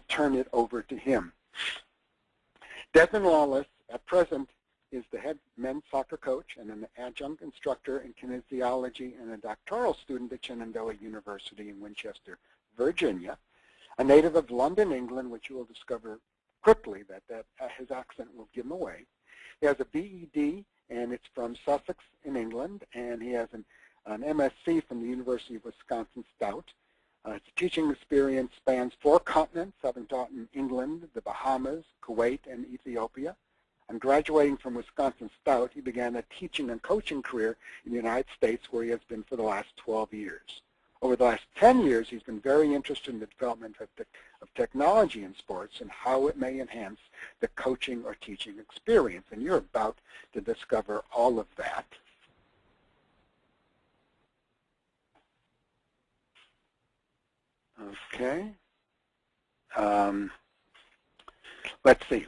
turn it over to him. Desmond Lawless, at present, is the head men's soccer coach and an adjunct instructor in kinesiology and a doctoral student at Shenandoah University in Winchester, Virginia. A native of London, England, which you will discover quickly that his accent will give him away. He has a BEd, and it's from Sussex in England, and he has an MSc from the University of Wisconsin-Stout. His teaching experience spans 4 continents, having taught in England, the Bahamas, Kuwait, and Ethiopia. On graduating from Wisconsin-Stout, he began a teaching and coaching career in the United States, where he has been for the last 12 years. Over the last 10 years, he's been very interested in the development of technology in sports and how it may enhance the coaching or teaching experience. And you're about to discover all of that. Okay. Let's see.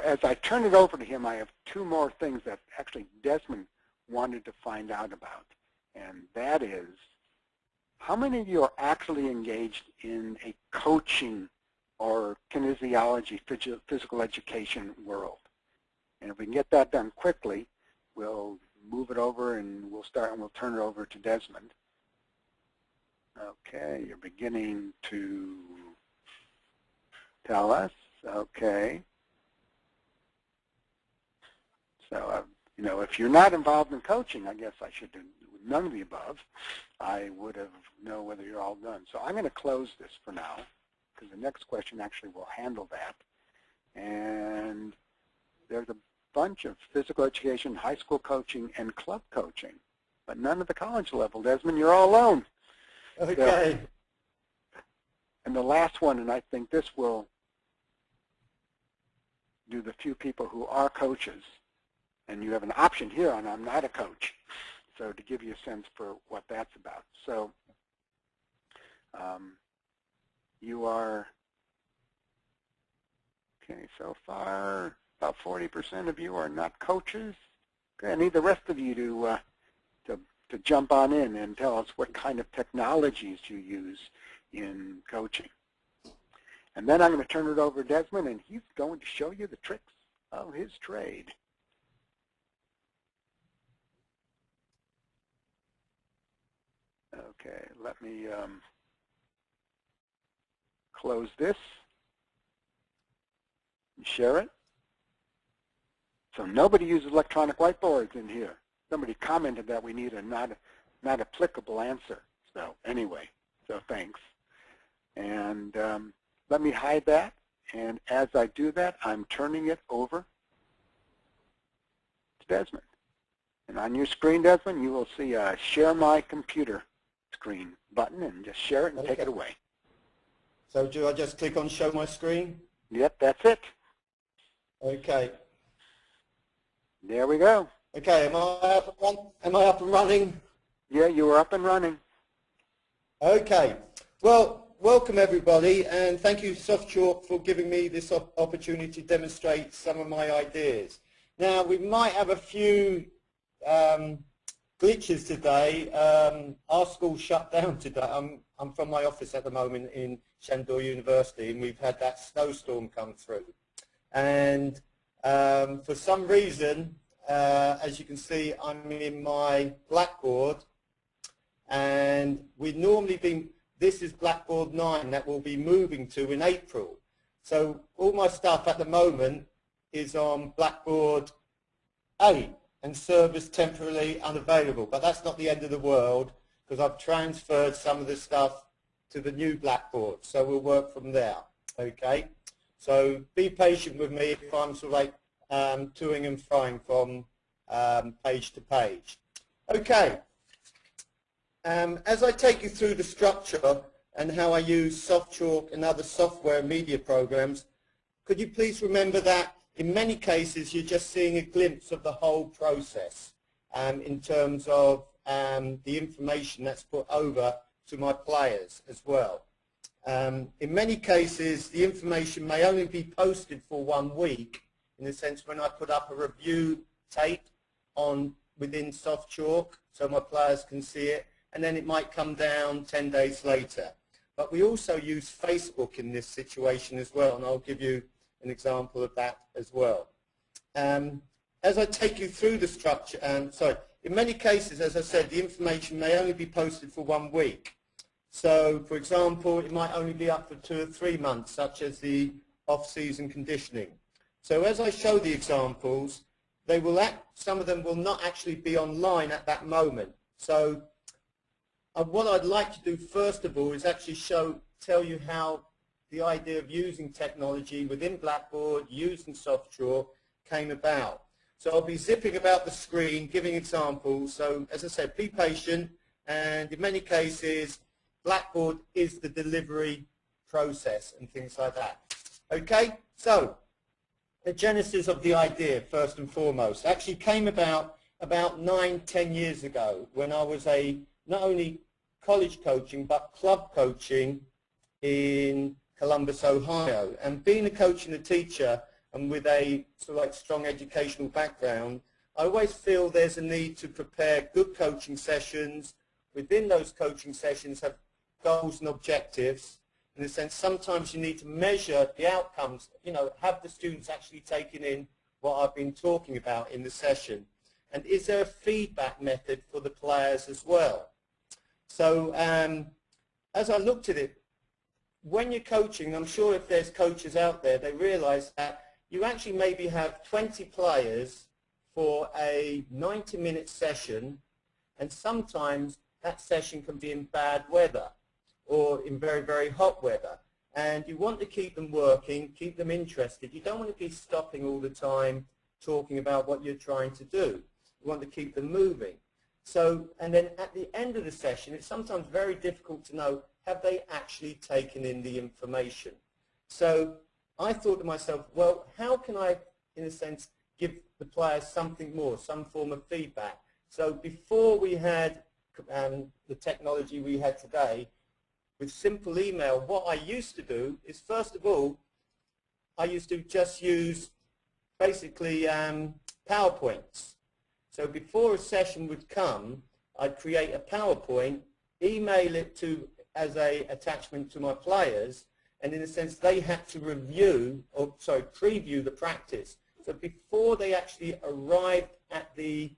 As I turn it over to him, I have 2 more things that actually Desmond wanted to find out about. And that is, how many of you are actually engaged in a coaching or kinesiology, physical education world? And if we can get that done quickly, we'll move it over and we'll turn it over to Desmond. Okay, you're beginning to tell us. Okay. So, you know, if you're not involved in coaching, I guess I should do none of the above. I would have known whether you're all done. So I'm going to close this for now, because the next question actually will handle that. And there's a bunch of physical education, high school coaching, and club coaching, but none at the college level. Desmond, you're all alone. Okay. So, and the last one, and I think this will do the few people who are coaches, and you have an option here on I'm not a coach, so to give you a sense for what that's about. So you are, okay, so far about 40% of you are not coaches. Okay, I need the rest of you to jump on in and tell us what kind of technologies you use in coaching. And then I'm going to turn it over to Desmond, and he's going to show you the tricks of his trade. Okay, let me close this and share it. So nobody uses electronic whiteboards in here. Somebody commented that we need a not applicable answer. So anyway, so thanks. And let me hide that. And as I do that, I'm turning it over to Desmond. And on your screen, Desmond, you will see a Share My Computer screen button, and just share it and take it away. So do I just click on Show My Screen? Yep, that's it. Okay. There we go. Okay, am I up and running? Yeah, you are up and running. Okay. Well, welcome everybody, and thank you SoftChalk for giving me this opportunity to demonstrate some of my ideas. Now, we might have a few glitches today. Our school shut down today. I'm from my office at the moment in Shenandoah University, and we've had that snowstorm come through. And for some reason, as you can see, I'm in my Blackboard, and we'd normally been, this is Blackboard 9 that we'll be moving to in April. So all my stuff at the moment is on Blackboard 8 and service temporarily unavailable. But that's not the end of the world, because I've transferred some of the stuff to the new Blackboard. So we'll work from there. Okay. So be patient with me if I'm sort of like toing and froing from page to page. Okay. As I take you through the structure and how I use SoftChalk and other software media programs, could you please remember that in many cases you're just seeing a glimpse of the whole process in terms of the information that's put over to my players as well. In many cases, the information may only be posted for 1 week, in the sense when I put up a review tape within SoftChalk so my players can see it, and then it might come down 10 days later. but we also use Facebook in this situation as well, and I'll give you an example of that as well. As I take you through the structure, in many cases, as I said, the information may only be posted for 1 week. So, for example, it might only be up for 2 or 3 months, such as the off-season conditioning. So as I show the examples, some of them will not actually be online at that moment. So what I'd like to do first of all is actually tell you how the idea of using technology within Blackboard, using SoftChalk, came about. So I'll be zipping about the screen, giving examples. So as I said, be patient, and in many cases, Blackboard is the delivery process and things like that. Okay, so the genesis of the idea, first and foremost, actually came about 9-10 years ago when I was not only college coaching but club coaching in Columbus, Ohio. And being a coach and a teacher and with a sort of like strong educational background, I always feel there's a need to prepare good coaching sessions. Within those coaching sessions have goals and objectives. In a sense, sometimes you need to measure the outcomes, have the students actually taken in what I've been talking about in the session? And is there a feedback method for the players as well? So as I looked at it, when you're coaching, I'm sure if there's coaches out there, they realize that you actually maybe have 20 players for a 90-minute session, and sometimes that session can be in bad weather or in very, very hot weather. And you want to keep them working, keep them interested. You don't want to be stopping all the time talking about what you're trying to do. You want to keep them moving. So, and then at the end of the session, it's sometimes very difficult to know, have they actually taken in the information? So I thought to myself, well, how can I, in a sense, give the players something more, some form of feedback? So before we had the technology we had today, with simple email, what I used to do is, first of all, I used to just use basically PowerPoints. So before a session would come, I'd create a PowerPoint, email it as an attachment to my players, and in a sense they had to preview the practice. So before they actually arrived at the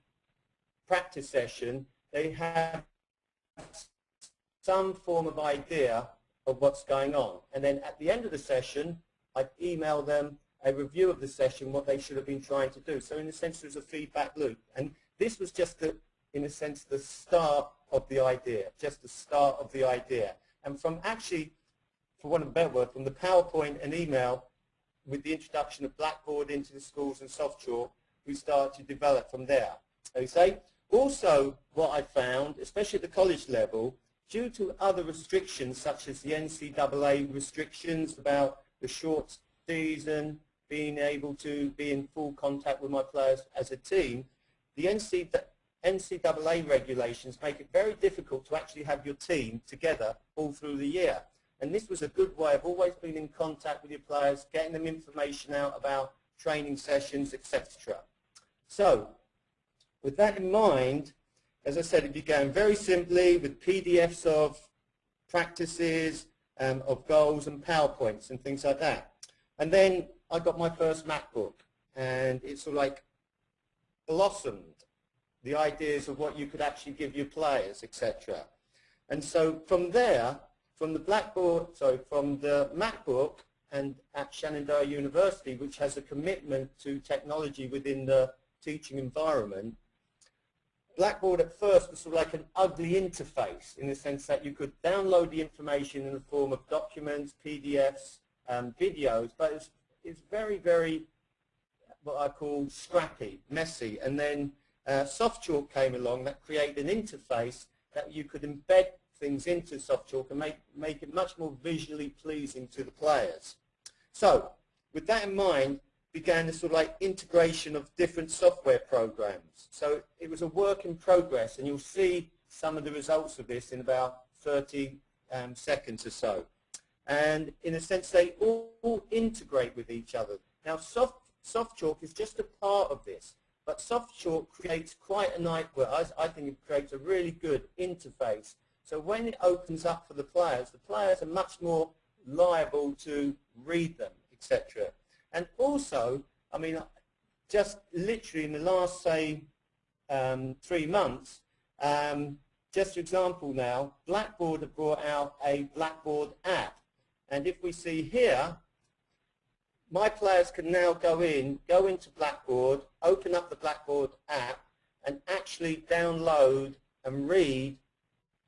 practice session, they have some form of idea of what's going on. And then at the end of the session, I'd email them a review of the session, what they should have been trying to do. So in a sense, there's a feedback loop. And this was just, in a sense, the start of the idea, just the start of the idea. And from actually, for want of a better word, from the PowerPoint and email, with the introduction of Blackboard into the schools and SoftChalk, we started to develop from there. Okay? Also, what I found, especially at the college level, due to other restrictions such as the NCAA restrictions about the short season, being able to be in full contact with my players as a team, the NCAA regulations make it very difficult to actually have your team together all through the year. And this was a good way of always being in contact with your players, getting them information out about training sessions, etc. So, with that in mind, as I said, it began very simply with PDFs of practices, of goals and PowerPoints and things like that. And then I got my first MacBook, and it sort of like blossomed the ideas of what you could actually give your players, etc. And so from there, from the MacBook and at Shenandoah University, which has a commitment to technology within the teaching environment, Blackboard at first was sort of like an ugly interface in the sense that you could download the information in the form of documents, PDFs, videos, but it's very, very, what I call scrappy, messy. And then SoftChalk came along that created an interface that you could embed things into SoftChalk and make it much more visually pleasing to the players. So with that in mind, began this sort of like integration of different software programs. So it was a work in progress, and you'll see some of the results of this in about 30 seconds or so. And in a sense, they all integrate with each other. Now, SoftChalk is just a part of this, but SoftChalk creates quite a nice, well, I think it creates a really good interface So when it opens up for the players are much more liable to read them, etc. And also, I mean, just literally in the last, say, 3 months, just for example now, Blackboard have brought out a Blackboard app. And if we see here, my players can now go into Blackboard, open up the Blackboard app, and actually download and read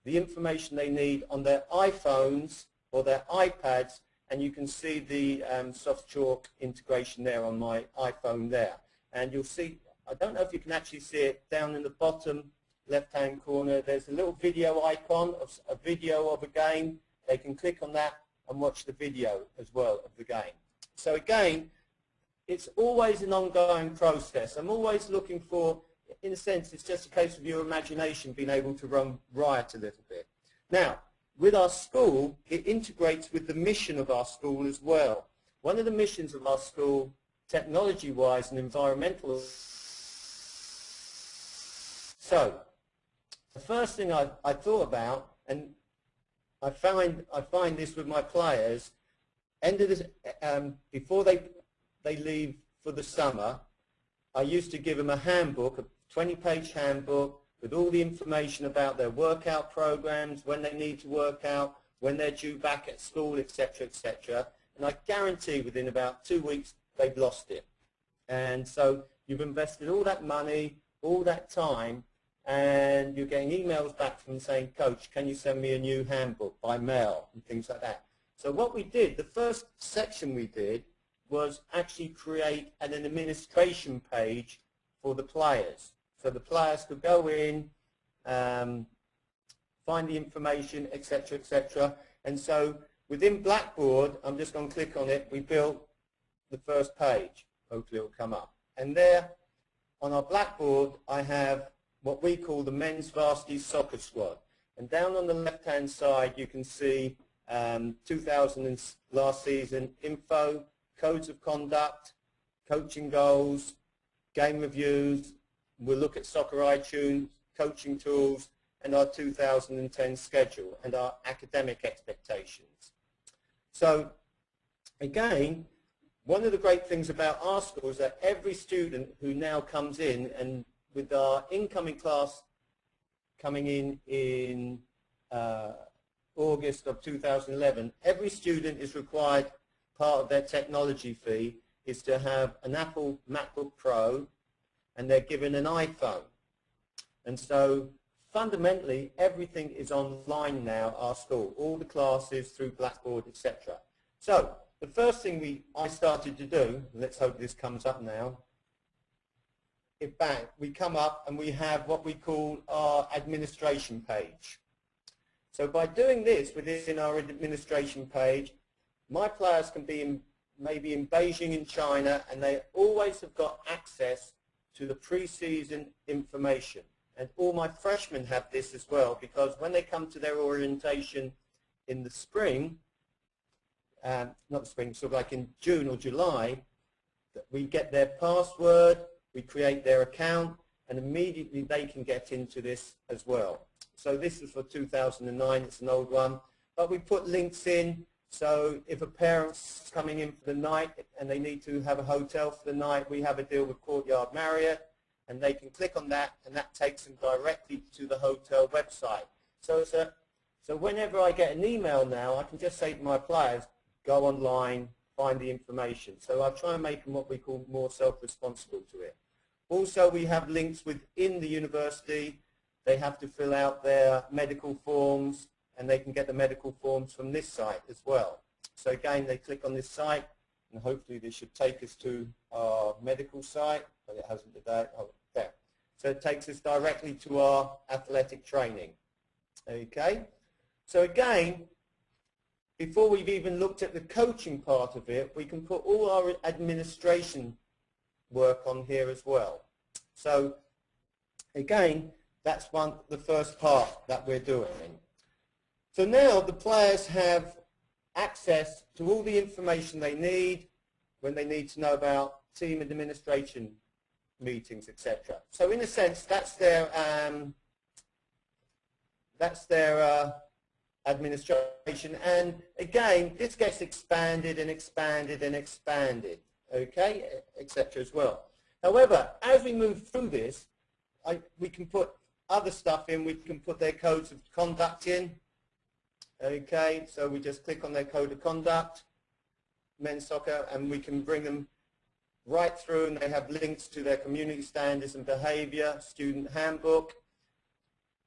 the information they need on their iPhones or their iPads, and you can see the SoftChalk integration there on my iPhone there. And you'll see, I don't know if you can actually see it, down in the bottom left-hand corner, there's a little video icon of a video of a game. They can click on that and watch the video as well of the game. So again, it's always an ongoing process. I'm always looking for, in a sense, it's just a case of your imagination being able to run riot a little bit. Now, with our school, it integrates with the mission of our school as well. One of the missions of our school, technology-wise and environmental. So, the first thing I thought about, and I find this with my players, before they leave for the summer, I used to give them a handbook, a 20-page handbook with all the information about their workout programs, when they need to work out, when they're due back at school, etc., etc. And I guarantee within about 2 weeks they've lost it. And so you've invested all that money, all that time, and you're getting emails back from them saying, Coach, can you send me a new handbook by mail and things like that. So what we did, the first section we did was actually create an administration page for the players. So the players could go in, find the information, etc., etc. And so within Blackboard, I'm just going to click on it, we built the first page. Hopefully it will come up. And there on our Blackboard, I have what we call the Men's Varsity Soccer Squad. And down on the left-hand side, you can see 2000 and last season info, codes of conduct, coaching goals, game reviews. We'll look at soccer iTunes, coaching tools, and our 2010 schedule and our academic expectations. So again, one of the great things about our school is that every student who now comes in, and with our incoming class coming in August of 2011, every student is required, part of their technology fee is to have an Apple MacBook Pro, and they're given an iPhone. And so fundamentally everything is online now, our school, all the classes through Blackboard, etc. So the first thing I started to do, let's hope this comes up now, we come up and we have what we call our administration page. So by doing this within our administration page, my players can be maybe in Beijing in China, and they always have got access to the pre-season information. And all my freshmen have this as well, because when they come to their orientation in the spring, not the spring, sort of like in June or July, we get their password, we create their account, and immediately they can get into this as well. So this is for 2009, it's an old one, but we put links in, so if a parent's coming in for the night and they need to have a hotel for the night, we have a deal with Courtyard Marriott, and they can click on that, and that takes them directly to the hotel website. So whenever I get an email now, I can just say to my players, go online, find the information. So I try and make them what we call more self-responsible to it. Also, we have links within the university. They have to fill out their medical forms, and they can get the medical forms from this site as well. So again, they click on this site, and hopefully this should take us to our medical site, but it hasn't today. Oh, there. So it takes us directly to our athletic training. Okay? So again, before we've even looked at the coaching part of it, we can put all our administration work on here as well. So again, that's the first part that we're doing. So now the players have access to all the information they need when they need to know about team administration meetings, etc. So in a sense, that's that's their administration. And again, this gets expanded and expanded and expanded, okay, etc. as well. However, as we move through this, we can put other stuff in. We can put their codes of conduct in. Okay, so we just click on their code of conduct, men's soccer, and we can bring them right through, and they have links to their community standards and behavior, student handbook.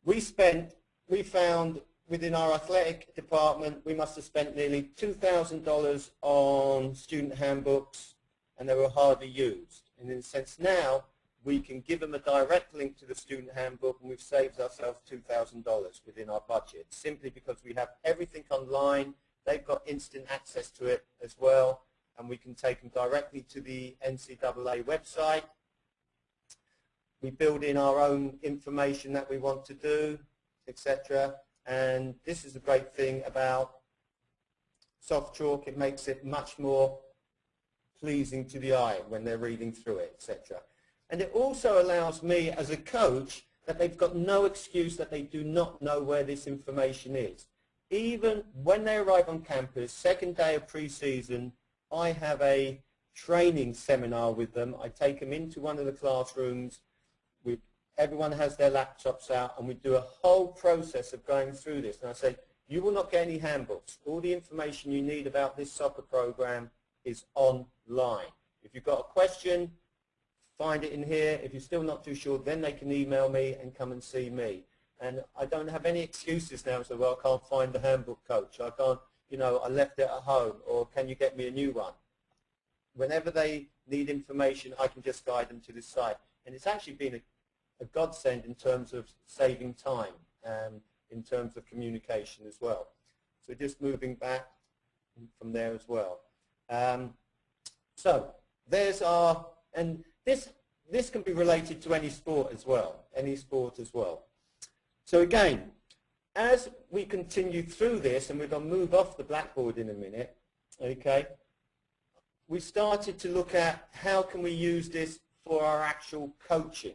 We found within our athletic department, we must have spent nearly $2,000 on student handbooks, and they were hardly used. And in a sense now, we can give them a direct link to the student handbook, and we've saved ourselves $2,000 within our budget, simply because we have everything online. They've got instant access to it as well, and we can take them directly to the NCAA website. We build in our own information that we want to do, etc. And this is a great thing about SoftChalk. It makes it much more pleasing to the eye when they're reading through it, etc. And it also allows me as a coach that they've got no excuse that they do not know where this information is. Even when they arrive on campus, second day of pre-season, I have a training seminar with them. I take them into one of the classrooms. Everyone has their laptops out, and we do a whole process of going through this. And I say, you will not get any handbooks. All the information you need about this soccer program is online. If you've got a question, find it in here. If you're still not too sure, then they can email me and come and see me. And I don't have any excuses now. So, well, I can't find the handbook, coach. I can't, you know, I left it at home, or can you get me a new one? Whenever they need information, I can just guide them to this site. And it's actually been a godsend in terms of saving time, in terms of communication as well. So just moving back from there as well. So there's our, and this can be related to any sport as well, So again, as we continue through this, and we're going to move off the blackboard in a minute, okay, we started to look at how can we use this for our actual coaching.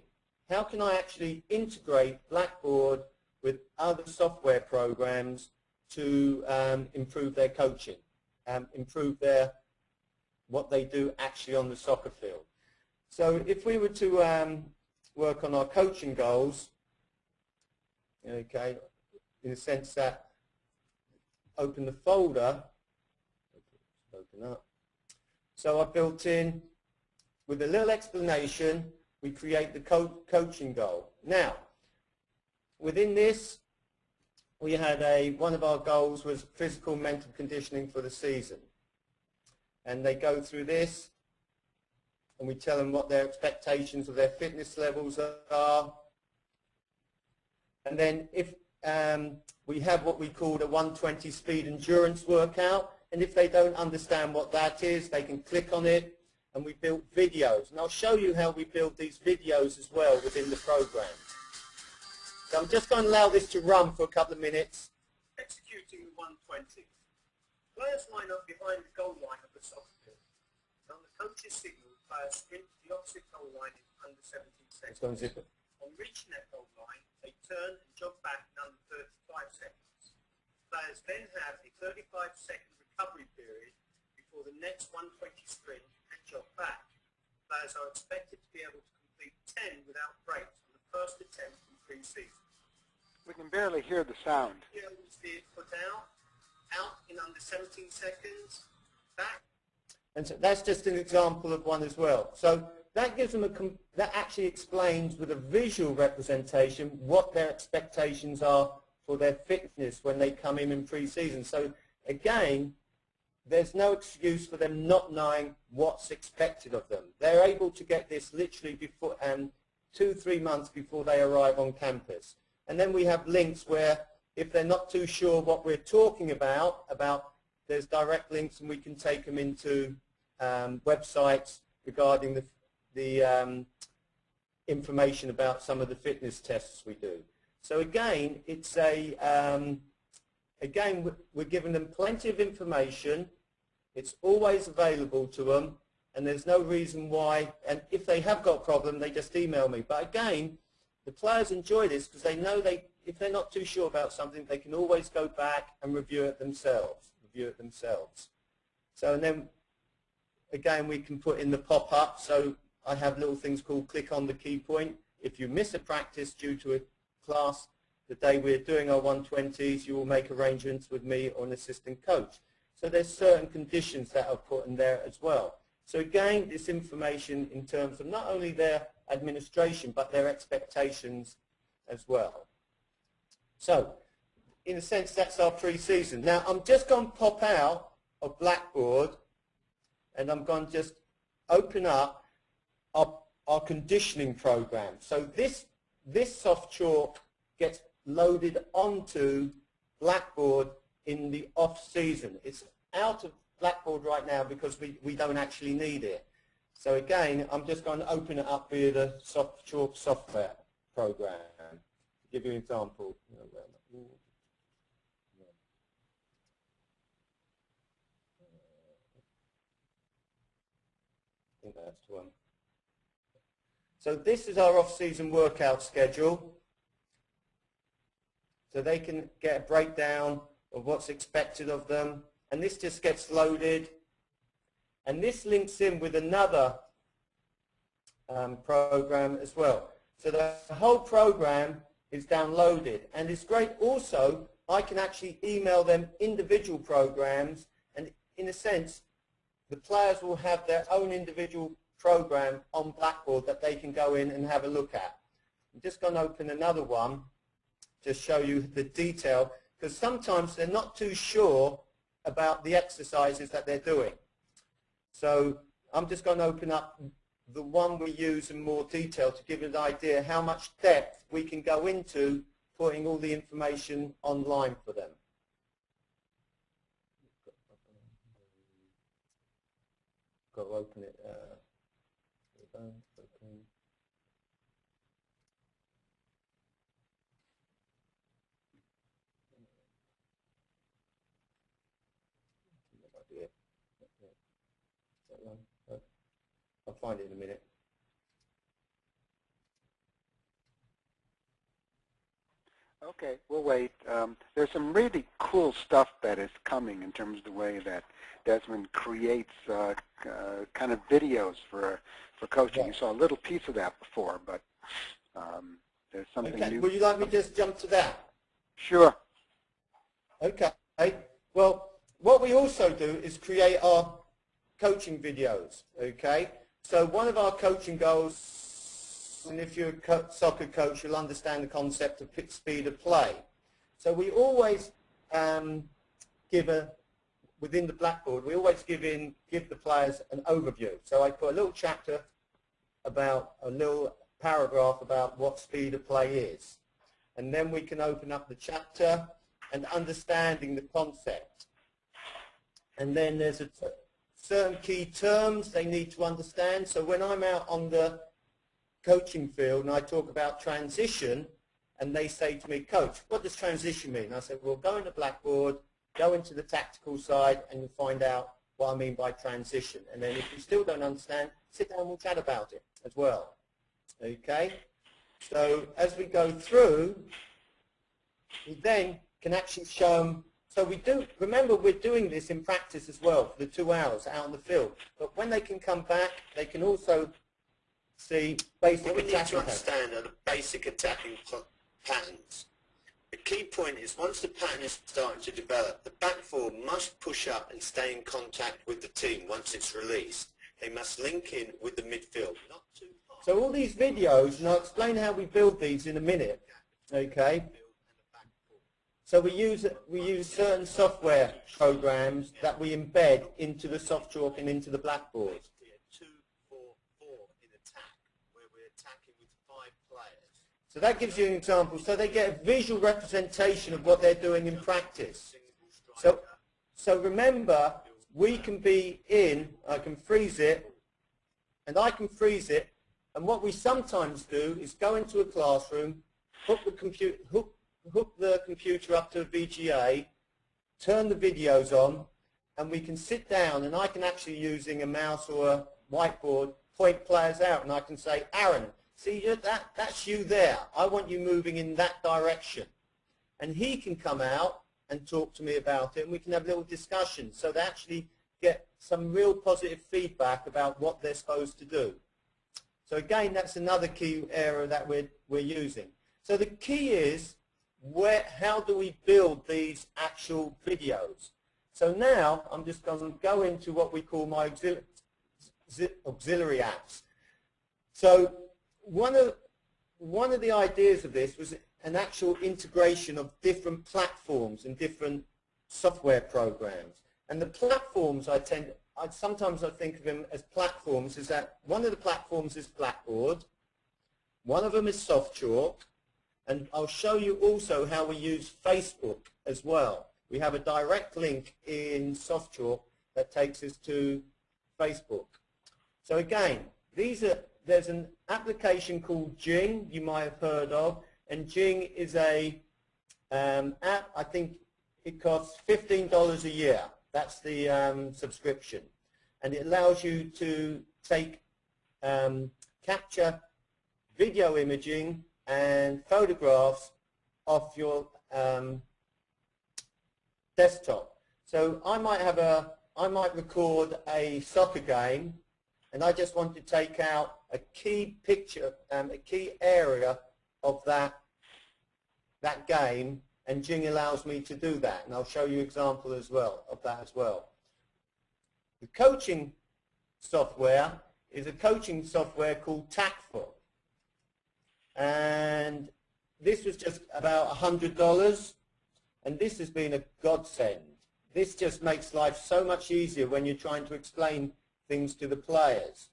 How can I actually integrate Blackboard with other software programs to improve their coaching, improve what they do actually on the soccer field? So if we were to work on our coaching goals, okay, in the sense that open the folder, open up. So I built in with a little explanation. We create the coaching goal. Now, within this, we had one of our goals was physical mental conditioning for the season. And they go through this, and we tell them what their expectations of their fitness levels are. And then if we have what we call a 120 speed endurance workout, and if they don't understand what that is, they can click on it. And we built videos, and I'll show you how we build these videos as well within the program. So I'm just going to allow this to run for a couple of minutes. Executing the 120. Players line up behind the goal line of the soccer field. On the coach's signal, players sprint to the opposite goal line in under 17 seconds. On reaching that goal line, they turn and jog back in under 35 seconds. Players then have a 35-second recovery period before the next 120 sprint and jog back. Players are expected to be able to complete 10 without breaks on the first attempt in pre-season. We can barely hear the sound. Skills be put out in under 17 seconds, back. And so that's just an example of one as well. So that gives them that actually explains with a visual representation what their expectations are for their fitness when they come in pre-season. So again, there's no excuse for them not knowing what's expected of them. They're able to get this literally before 2-3 months before they arrive on campus. And then we have links where if they're not too sure what we're talking about there's direct links, and we can take them into websites regarding the information about some of the fitness tests we do. So again, it's again, we're giving them plenty of information. It's always available to them, and there's no reason why. And if they have got a problem, they just email me. But again, the players enjoy this because they know if they're not too sure about something, they can always go back and review it themselves. So, and then again, we can put in the pop-up. So I have little things called click on the key point. If you miss a practice due to a class, the day we're doing our 120s, you will make arrangements with me or an assistant coach. So there's certain conditions that are put in there as well. So again, this information in terms of not only their administration, but their expectations as well. So, in a sense, that's our pre-season. Now, I'm just going to pop out of Blackboard, and I'm going to just open up our conditioning program. So this SoftChalk gets loaded onto Blackboard in the off-season. It's out of Blackboard right now because we don't actually need it. So again, I'm just going to open it up via the SoftChalk software program. To give you an example. I think that's the one. So this is our off-season workout schedule. So they can get a breakdown of what's expected of them. And this just gets loaded. And this links in with another program as well. So the whole program is downloaded. And it's great also, I can actually email them individual programs. And in a sense, the players will have their own individual program on Blackboard that they can go in and have a look at. I'm just going to open another one to show you the detail, because sometimes they're not too sure about the exercises that they're doing. So I'm just going to open up the one we use in more detail to give you an idea how much depth we can go into putting all the information online for them. Got to open it. I'll find it in a minute. Okay, we'll wait. There's some really cool stuff that is coming in terms of the way that Desmond creates kind of videos for coaching. Yeah. You saw a little piece of that before, but there's something new. Would you like me to just jump to that? Sure. Okay. Well, what we also do is create our coaching videos. Okay. So one of our coaching goals, and if you're a soccer coach, you'll understand the concept of speed of play. So we always within the Blackboard, we always give the players an overview. So I put a little chapter about, a little paragraph about what speed of play is. And then we can open up the chapter and understanding the concept. And then there's certain key terms they need to understand. So when I'm out on the coaching field and I talk about transition, and they say to me, Coach, what does transition mean? I said, well, go into Blackboard, go into the tactical side, and you'll find out what I mean by transition. And then if you still don't understand, sit down and we'll chat about it as well. Okay? So as we go through, we then can actually show them. So we do, remember we're doing this in practice as well for the 2 hours out on the field. But when they can come back, they can also see basic attacking patterns. What we need to understand are the basic attacking patterns. The key point is once the pattern is starting to develop, the back four must push up and stay in contact with the team once it's released. They must link in with the midfield, not too far. So all these videos, and I'll explain how we build these in a minute, okay? So we use certain software programs that we embed into the SoftChalk and into the Blackboard. 2-4-4 in attack, where we're attacking with 5 players. So that gives you an example. So they get a visual representation of what they're doing in practice. So remember, we can be in, I can freeze it, and I can freeze it, and what we sometimes do is go into a classroom, hook the computer up to a VGA, turn the videos on, and we can sit down, and I can actually, using a mouse or a whiteboard, point players out, and I can say, Aaron, see, that's you there. I want you moving in that direction. and he can come out and talk to me about it, and we can have a little discussion so they actually get some real positive feedback about what they're supposed to do. So again, that's another key area that we're using. So the key is, how do we build these actual videos? So now I'm just going to go into what we call my auxiliary apps. So one of the ideas of this was an actual integration of different platforms and different software programs. And the platforms sometimes I think of them as platforms, is that one of the platforms is Blackboard, one of them is SoftChalk, and I'll show you also how we use Facebook as well. We have a direct link in SoftChalk that takes us to Facebook. So again, there's an application called Jing you might have heard of, and Jing is a app. I think it costs $15 a year. That's the subscription, and it allows you to capture video imaging and photographs off your desktop. So I might record a soccer game, and I just want to take out a key picture, a key area of that game, and Jing allows me to do that, and I'll show you an example of that as well. The coaching software is a coaching software called Tactful, and this was just about $100, and this has been a godsend. This just makes life so much easier when you're trying to explain things to the players.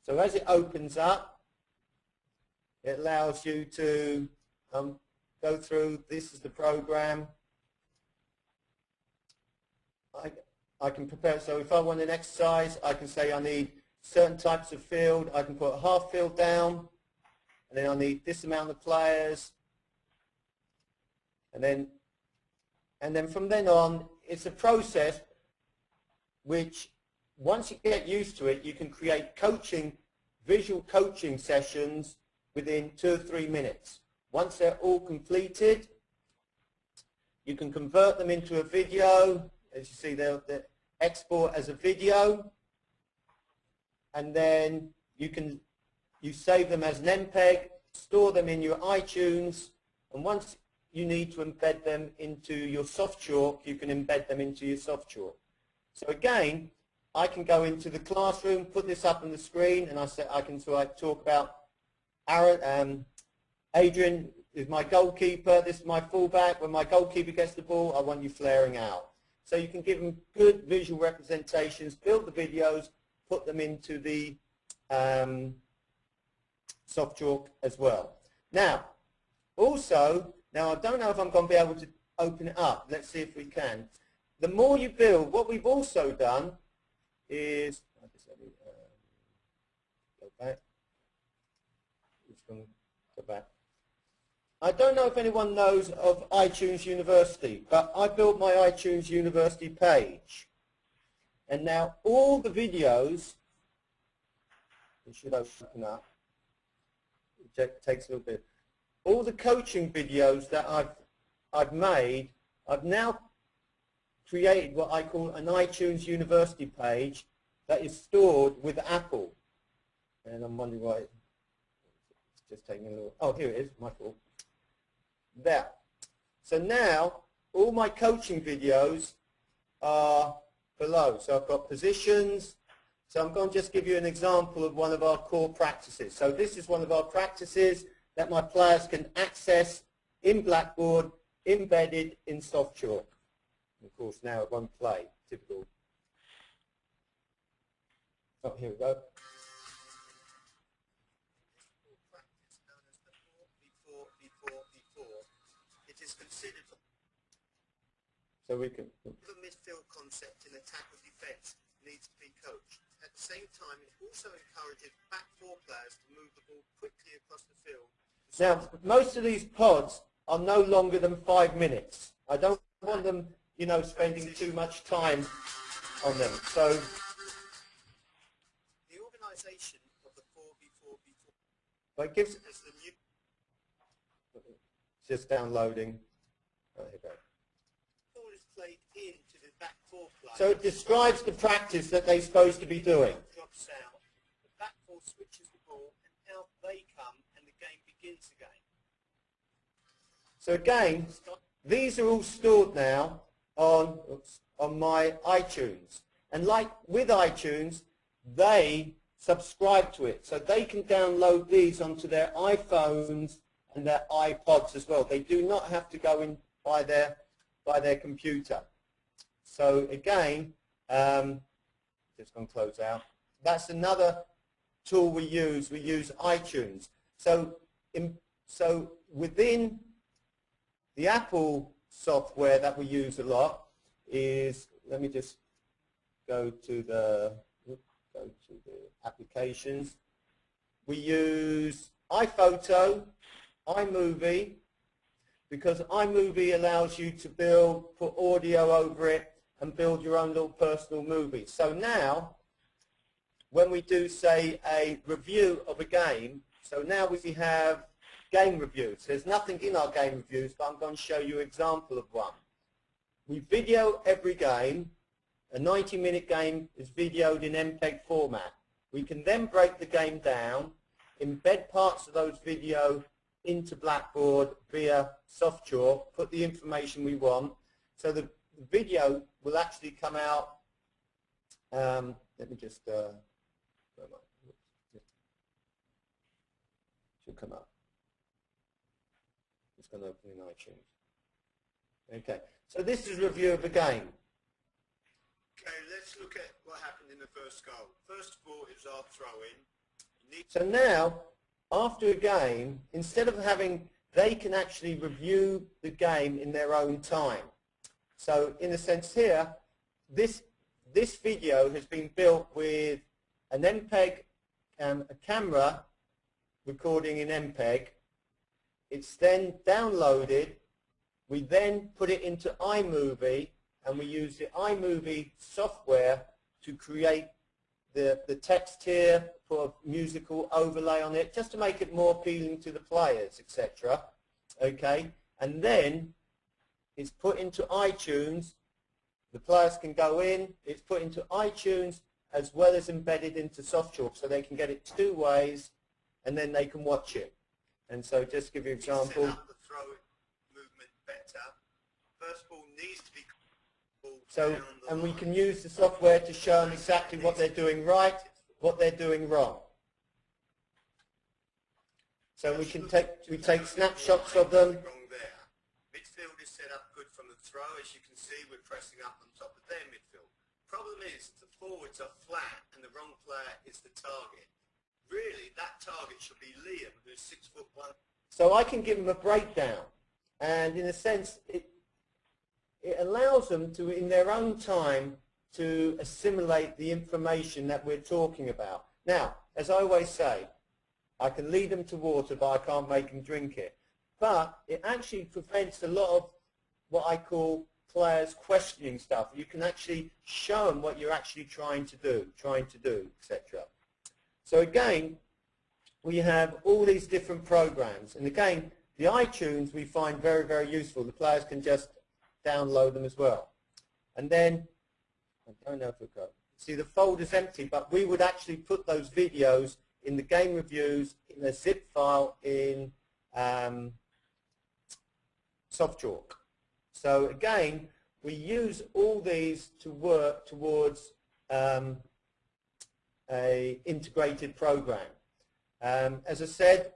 So as it opens up, it allows you to go through. This is the program. I can prepare, so if I want an exercise, I can say I need certain types of field. I can put a half field down, and then I need this amount of players, and then from then on, it's a process which, once you get used to it, you can create visual coaching sessions within 2 or 3 minutes. Once they're all completed, you can convert them into a video. As you see, they'll export as a video, and then you save them as an MPEG, store them in your iTunes, and once you need to embed them into your SoftChalk, you can embed them into your SoftChalk. So again, I can go into the classroom, put this up on the screen, and I can talk about Adrian is my goalkeeper, this is my fullback. When my goalkeeper gets the ball, I want you flaring out. So you can give them good visual representations, build the videos, put them into the SoftChalk as well. Now, I don't know if I'm going to be able to open it up. Let's see if we can. The more you build, what we've also done is, go back. Just going to go back. I don't know if anyone knows of iTunes University, but I built my iTunes University page. And now all the videos, it should open up. It takes a little bit. All the coaching videos that I've made, I've now created what I call an iTunes University page that is stored with Apple. And I'm wondering why it's just taking a little. Oh, here it is, my fault. There. So now all my coaching videos are below. So I've got positions. So I'm going to just give you an example of one of our core practices. So this is one of our practices that my players can access in Blackboard, embedded in SoftChalk. Of course, now it won't play. Typical. Oh, here we go. It is considered so we can. The midfield concept in attack or defence needs to be coached. At the same time, it also encourages back four players to move the ball quickly across the field. Now, most of these pods are no longer than 5 minutes. I don't want them, spending too much time on them. So the organisation of the 4v4v4, but it gives us the new. Just downloading. Ball is played into the back four player. So it describes the practice that they're supposed to be doing. Drops out, the back four switches the ball, and out they come, and the game begins again. So again, these are all stored now on my iTunes. And like with iTunes, they subscribe to it. So they can download these onto their iPhones and their iPods as well. They do not have to go in by their computer. So again, just going to close out. That's another tool we use. We use iTunes. So within the Apple software that we use a lot is, let me just go to the applications. We use iPhoto, iMovie, because iMovie allows you to put audio over it and build your own little personal movie. So now, when we do, say, a review of a game, so now we have game reviews. There's nothing in our game reviews, but I'm going to show you an example of one. We video every game. A 90-minute game is videoed in MPEG format. We can then break the game down, embed parts of those video into Blackboard via SoftChalk, put the information we want. So the video will actually come out, let me just, should come up. It's going to open in iTunes. Okay, so this is a review of the game. Okay, let's look at what happened in the first goal. First of all, it was our throw-in. So now, after a game, instead of they can actually review the game in their own time. So in a sense here, this video has been built with an MPEG, a camera recording in MPEG. It's then downloaded. We then put it into iMovie, and we use the iMovie software to create the text here, put a musical overlay on it, just to make it more appealing to the players, etc. Okay, and then it's put into iTunes. The players can go in. It's put into iTunes as well as embedded into SoftChalk, so they can get it two ways, and then they can watch it. And so, just to give you an example. Set up the throw movement better. First ball needs to be. So, and we can use the software to show them exactly what they're doing right, what they're doing wrong. So we take snapshots of them. Midfield is set up good from the throw. As you can see, we're pressing up on top of their midfield. Problem is, the forwards are flat and the wrong player is the target. Really, that target should be Liam, who's 6'1". So I can give them a breakdown, and in a sense, it allows them to, in their own time, to assimilate the information that we're talking about. Now, as I always say, I can lead them to water, but I can't make them drink it. But it actually prevents a lot of what I call players questioning stuff. You can actually show them what you're actually trying to do, etc. So again, we have all these different programs. And again, the iTunes we find very, very useful. The players can just download them as well. And then, I don't know if we've got, see the folder's empty, but we would actually put those videos in the game reviews in a zip file in SoftChalk. So again, we use all these to work towards a integrated program. As I said,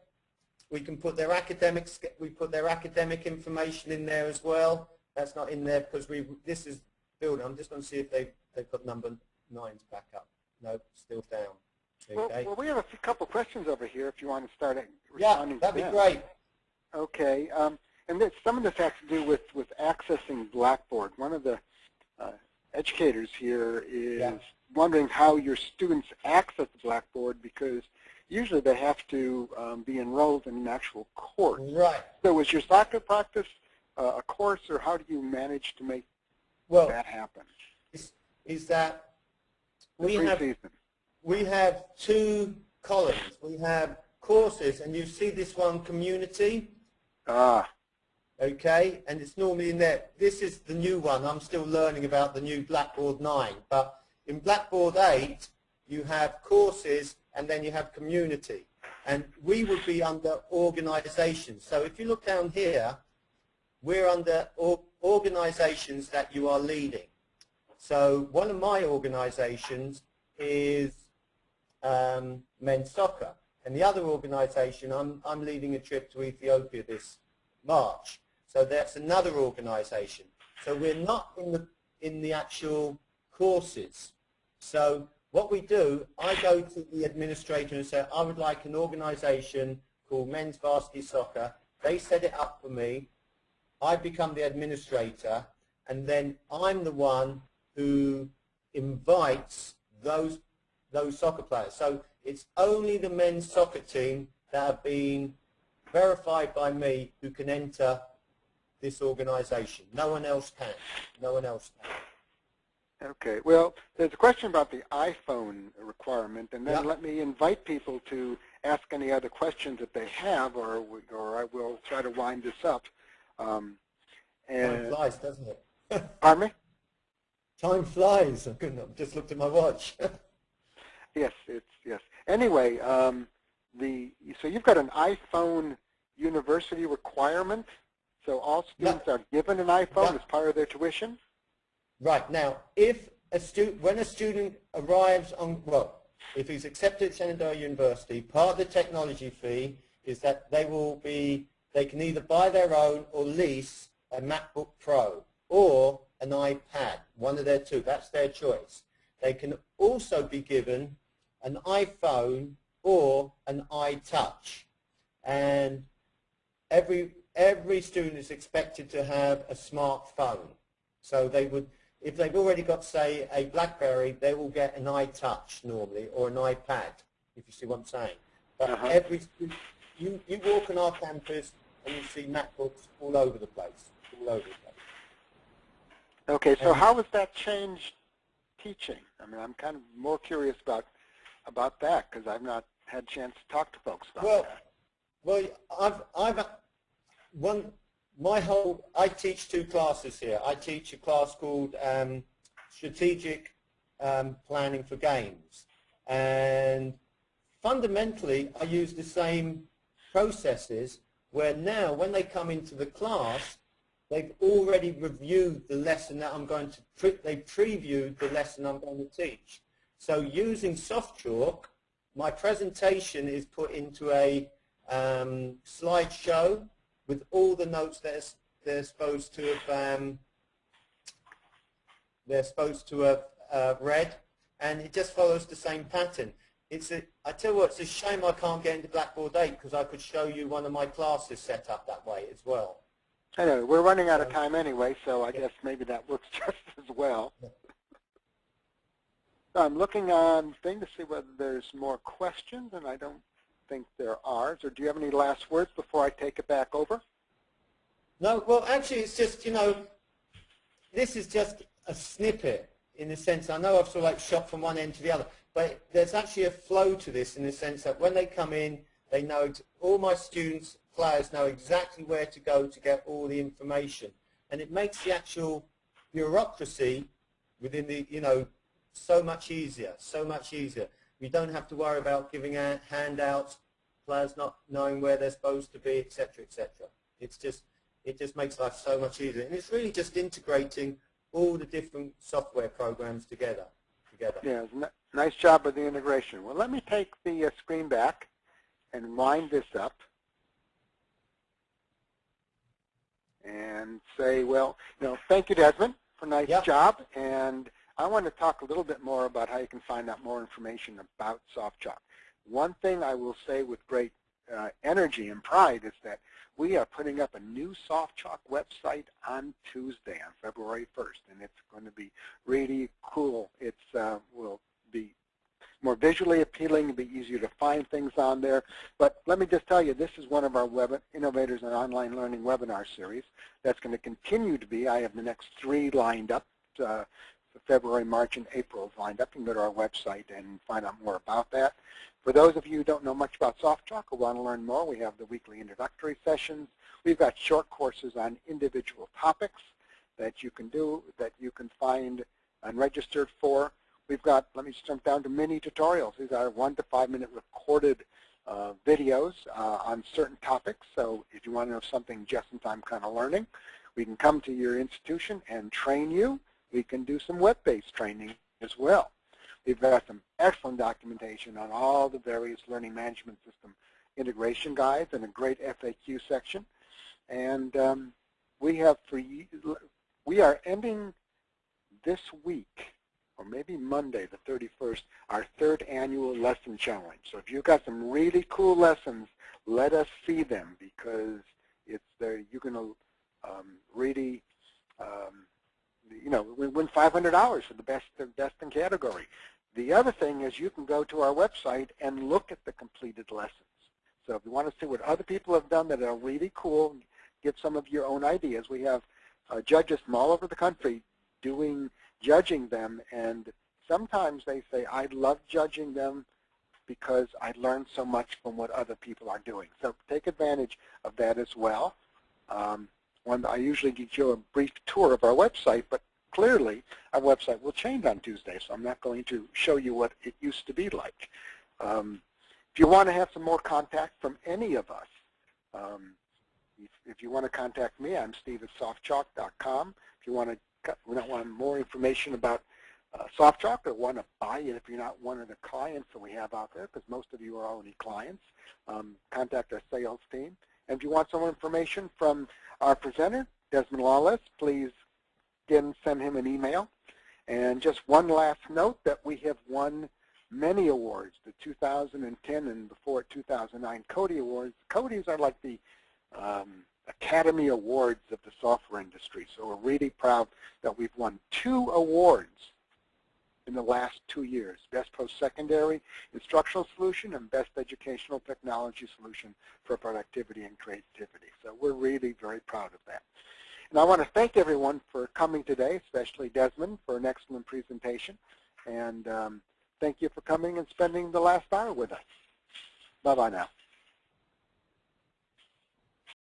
we can put their academic information in there as well. That's not in there because this is building. I'm just going to see if they've got number 9s back up. No, still down. Okay. Well, we have a couple questions over here if you want to start responding to them. Yeah, that'd be great. Okay. And some of this has to do with accessing Blackboard. One of the educators here is wondering how your students access Blackboard, because usually they have to be enrolled in an actual course. Right. So was your soccer practice a course, or how do you manage to make that happen? Is that we have two columns. We have courses, and you see this one, community. okay, and it's normally in there. This is the new one. I'm still learning about the new Blackboard 9, but in Blackboard 8 you have courses and then you have community, and we would be under organizations. So if you look down here, we're under organizations that you are leading. So one of my organizations is men's soccer, and the other organization, I'm leading a trip to Ethiopia this March. So that's another organization. So we're not in the actual courses. So what we do, I go to the administrator and say, I would like an organization called Men's Varsity Soccer. They set it up for me. I become the administrator, and then I'm the one who invites those soccer players. So it's only the men's soccer team that have been verified by me who can enter this organization. No one else can. No one else can. Okay. Well, there's a question about the iPhone requirement, and then Yep. let me invite people to ask any other questions that they have, or I will try to wind this up. Time And flies, doesn't it? pardon me? Time flies. I couldn't have just looked at my watch. Yes, yes. Anyway, so you've got an iPhone university requirement. So all students are given an iPhone as part of their tuition. Right. Now, if when a student arrives on, well, if he's accepted at Shenandoah University, part of the technology fee is that they can either buy their own or lease a MacBook Pro or an iPad, one of their two. That's their choice. They can also be given an iPhone or an iTouch, and every student is expected to have a smartphone. So they would, if they've already got, say, a BlackBerry, they will get an iTouch normally, or an iPad, if you see what I'm saying. But every student, you walk on our campus and you see MacBooks all over the place, all over the place. Okay, so how has that changed teaching? I mean, I'm kind of more curious about that, because I've not had a chance to talk to folks about that. Well, I teach two classes here. I teach a class called Strategic Planning for Games, and fundamentally I use the same processes, where now when they come into the class, they've already reviewed the lesson that I'm going to, they previewed the lesson I'm going to teach. So using SoftChalk, my presentation is put into a slideshow with all the notes that they're supposed to have read, and it just follows the same pattern. I tell you what, it's a shame I can't get into Blackboard 8, because I could show you one of my classes set up that way as well. I know, we're running out of time anyway, so I guess maybe that works just as well. So I'm looking on thing to see whether there's more questions, and I don't think there are. So do you have any last words before I take it back over? No, well, actually, it's just, this is just a snippet in the sense, I know I've sort of like shot from one end to the other, but there's actually a flow to this in the sense that when they come in, they know, all my students, players know exactly where to go to get all the information. And it makes the actual bureaucracy within the, so much easier, so much easier. We don't have to worry about giving out handouts, players not knowing where they're supposed to be, etc., etc. It just makes life so much easier. And it's really just integrating all the different software programs together. Yeah, nice job with the integration. Well, let me take the screen back and wind this up and say, well, thank you, Desmond, for a nice job. And I want to talk a little bit more about how you can find out more information about SoftChalk. One thing I will say with great energy and pride is that we are putting up a new SoftChalk website on Tuesday, on February 1st, and it's going to be really cool. It will be more visually appealing, it'll be easier to find things on there. But let me just tell you, this is one of our Innovators and Online Learning webinar series that's going to continue to be. I have the next 3 lined up February, March, and April is lined up. You can go to our website and find out more about that. For those of you who don't know much about SoftChalk or want to learn more, we have the weekly introductory sessions. We've got short courses on individual topics that you can do, that you can find unregistered for. We've got, let me just jump down to mini tutorials. These are 1 to 5 minute recorded videos on certain topics. So if you want to know something just in time kind of learning, we can come to your institution and train you. We can do some web-based training as well. We've got some excellent documentation on all the various learning management system integration guides and a great FAQ section. And we are ending this week, or maybe Monday the 31st, our 3rd annual lesson challenge. So if you've got some really cool lessons, let us see them, because it's there. You're going to really, we win $500 for the best in category. The other thing is you can go to our website and look at the completed lessons. So if you want to see what other people have done that are really cool, get some of your own ideas. We have judges from all over the country judging them, and sometimes they say, I love judging them because I learned so much from what other people are doing. So take advantage of that as well. I usually give you a brief tour of our website, but clearly our website will change on Tuesday, so I'm not going to show you what it used to be like. If you want to have some more contact from any of us, if you want to contact me, I'm Steve at SoftChalk.com. If you want more information about SoftChalk or want to buy it if you're not one of the clients that we have out there, because most of you are already clients, contact our sales team. And if you want some information from our presenter, Desmond Lawless, please again send him an email. And just one last note that we have won many awards, the 2010 and before 2009 Cody Awards. Cody's are like the Academy Awards of the software industry. So we're really proud that we've won 2 awards in the last 2 years, Best Post-Secondary Instructional Solution and Best Educational Technology Solution for Productivity and Creativity. So we're really very proud of that. And I want to thank everyone for coming today, especially Desmond, for an excellent presentation. And thank you for coming and spending the last hour with us. Bye-bye now.